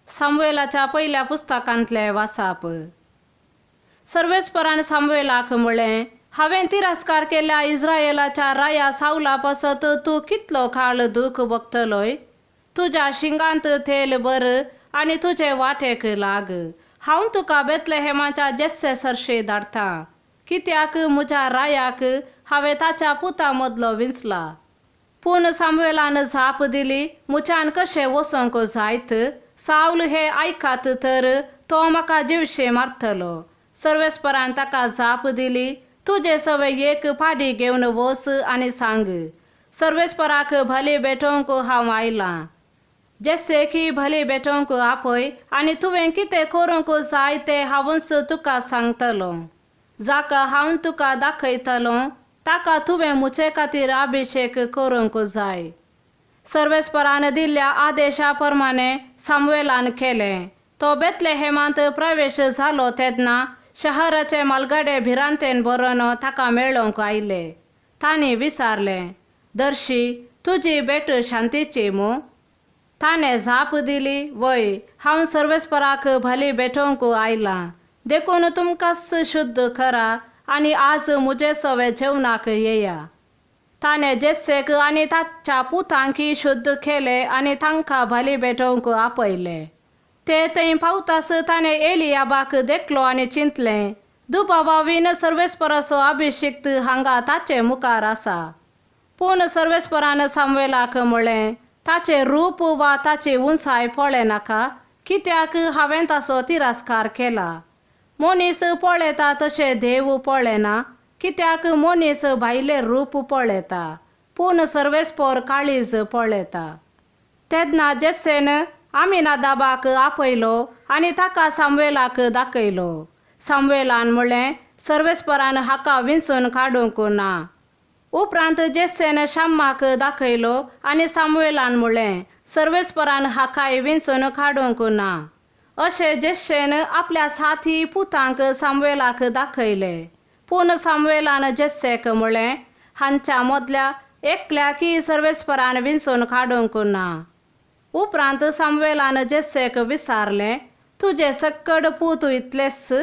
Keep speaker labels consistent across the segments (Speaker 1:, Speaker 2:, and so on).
Speaker 1: सामुएलाच्या पहिल्या पुस्तकांतले वाचप. सर्वेस्परान सामुएलाक म्हळें, हांवें तिरस्कार केल्या इस्रायेलाच्या राया सावला पासत तूं कितलो काळ दूख भोगतलोय. तुज्या शिंगांत तेल भर आनी तुजे वाटेक लाग. हांव तुका बेतलेहेमाच्या जेस्से सरशी धाडटां, कित्याक म्हज्या रायाक हांवें ताच्या पुता मदलो विंचला. पूण सामुएलान जाप दिली, म्हज्यान कशें वचोंक जायत. साऊल हे आयकात तर तो म्हाका जिवशे मारतलो. सर्वेस्परान ताका जाप दिली, तुजे सवय एक पाडी घेवन वच आनी सांग, सर्वेस्पराक भली भेटोवंक हांव आयलां. जेस्सेकी भली भेटोवंक आपय आनी तुवें कितें करूंक जाय तें हांवच तुका सांगतलो. जाका हांव तुका दाखयतलो ताका तुवें म्हजे खातीर अभिशेक करूंक जाय. सर्वेस्परान दिल्ल्या आदेशा प्रमाणे सामुएलान केलें. तो बेतलेहेमांत प्रवेश जालो तेन्ना शहराचे मालगाडे भिरांतेन बरोवन ताका मेळोवंक आयले. तांणी विचारलें, दर्शी, तुजी भेट शांतीची मू? ताणें जाप दिली, वय, हांव सर्वेस्पराक भली भेटोवंक आयलां. देखून तुमकांच शुद्ध करा आनी आज म्हजे सवे जेवणाक येया. ताणें जेस्सेक आनी ताच्या पुतांकी शुद्ध केले आनी तांकां भली भेटोवंक आपयले. ते थंय पावताच ताणें एलियाबाक देखलो आनी चिंतलें, दुबावावीन सर्वेस्पराचो अभिषिक्त हांगा ताचे मुखार आसा. पूण सर्वेस्परान सामुएलाक म्हळें, ताचें रूप वा ताची उंचाय पळय नाका, कित्याक हांवें ताचो तिरस्कार केला. मनीस पळयता तशें देव पळयना, कित्याक मनीस भायलें रूप पळयता, पूण सर्वेस्पर काळीज पळयता. तेन्ना जेस्सेन आमिनादाबाक आपयलो आनी ताका सामुएलाक दाखयलो. सामुएलान म्हळें, सर्वेस्परान हाका विंचून काडूंक ना. उपरांत जेस्सेन शाम्माक दाखयलो आनी सामुएलान म्हळें, सर्वेस्परान हाकाय विंचून काडूंक ना. अशें जेस्सेन आपल्या साथी पुतांक सामुएलाक दाखयले. पूण सामुएलान जेस्सेक म्हळें, हांच्या मदल्या एकल्याकी सर्वेस्परान विंचून काडूंक ना. उपरांत सामुएलान जेस्सेक विचारलें, तुजे सक्कड पूत इतलेच?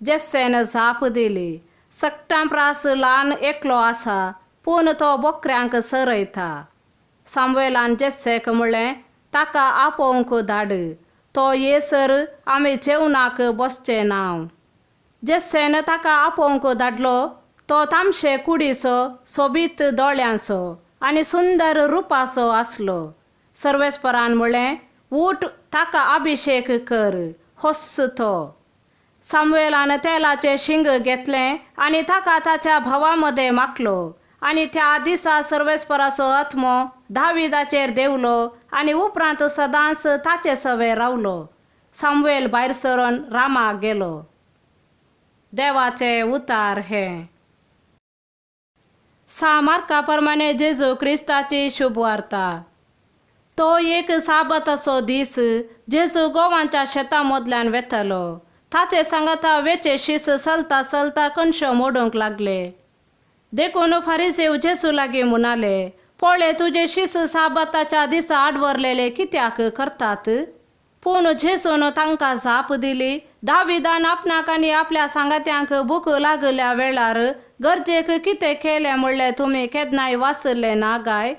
Speaker 1: जेस्सेन जाप दिली, सक्टां प्रास ल्हान एकलो आसा, पूण तो बोकऱ्यांक सरयता. सामुएलान जेस्सेक म्हळें, ताका आपोवंक धाड. तो येसर आमी जेवणाक बसचे नांव. जेस्सेन ताका आपोवंक धाडलो. तो तामशे कुडीचो, सोबीत दोळ्यांचो आनी सुंदर रुपाचो आसलो. सर्वेस्परान म्हळें, उठ, ताका अभिशेक कर, होस्स तो. सामुएलान तेलाचें शिंग घेतलें आनी ताका ताच्या भावां माखलो. आनी त्या दिसा सर्वेस्पराचो आत्मो दाविदाचेर देवलो आनी उपरांत सदांच ताचे सवे रावलो. सामुएल भायर सरोन रामाक गेलो. देवाचे उतार हे. मार्का प्रमाणे जेजू क्रिस्ताची शुभ वार्ता. तो एक साबताचो दीस जेजू गोवांच्या शेतां मदल्यान वेतलो. ताचे सांगाता वेचे शीस चलता कणश मोडूंक लागले. देखून फारिसेव जेजू लागीं म्हणाले, पळय, तुजे शीस साबताच्या दिसा आडवरलेले कित्याक करतात? पूण जेजून तांकां जाप दिली, दाविदान आपणाक आनी आपल्या सांगात्यांक भूक लागल्या वेळार गरजेक कितें केलें म्हणलें तुमी केन्नाय वाचले ना गाय?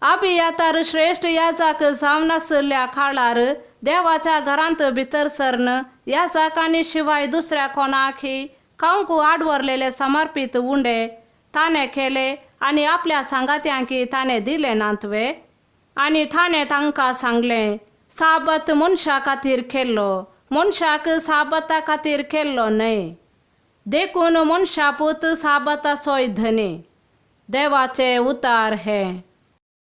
Speaker 1: अबियातार श्रेश्ठ याजक जावन आसल्या काळार देवाच्या घरांत भितर सरन याजकांनी शिवाय दुसऱ्या कोणाकय खावंक आडवरलेले समर्पीत उंडे ताणें केले आनी आपल्या सांगात्यांकी ताणें दिले नातवे. आनी ताणें तांकां सांगलें, साबत मनशा खातीर केल्लो, मनशाक साबता खातीर केल्लो न्हय. देखून मनशापूत साबताचोय धनी. देवाचे उतार हे.